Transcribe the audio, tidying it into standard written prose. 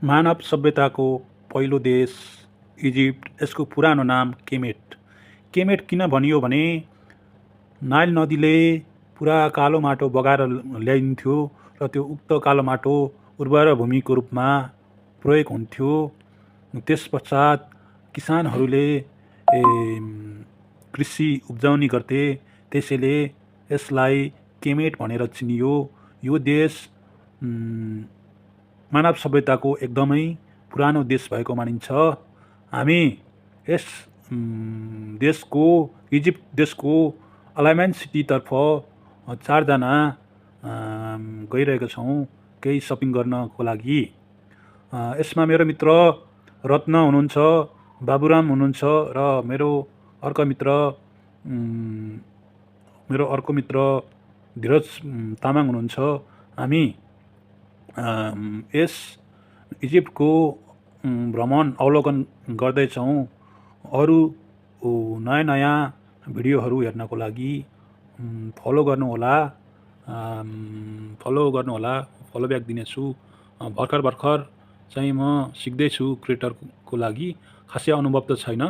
मानव सभ्यताको पहिलो देश इजिप्ट। यसको पुरानो नाम केमेट। केमेट किन भनियो भने नाइल नदीले पुरा कालो माटो बगाएर ल्याइदिन्थ्यो र त्यो उक्त कालो माटो उर्वर भूमिको रूपमा प्रयोग हुन्थ्यो। त्यसपश्चात किसानहरूले कृषि उब्जाउने गर्थे, त्यसैले यसलाई केमेट भनेर चिनियो। यो देश मानव सभ्यताको एकदमै पुरानो देश भएको मानिन्छ। हामी यस देशको इजिप्ट देशको अलाइमेन्ट सिटीतर्फ 4 जना गइरहेका छौँ केही सपिङ गर्नको लागि। यसमा मेरो मित्र रत्न हुनुहुन्छ, बाबुराम हुनुहुन्छ र मेरो अर्को मित्र धीरज तामाङ हुनुहुन्छ। हामी यस इजिप्टको भ्रमण अवलोकन गर्दैछौँ। अरू नयाँ भिडियोहरू हेर्नको लागि फलो गर्नुहोला, फलो ब्याक दिनेछु। भर्खर चाहिँ म सिक्दैछु क्रिएटरको लागि, खासै अनुभव त छैन।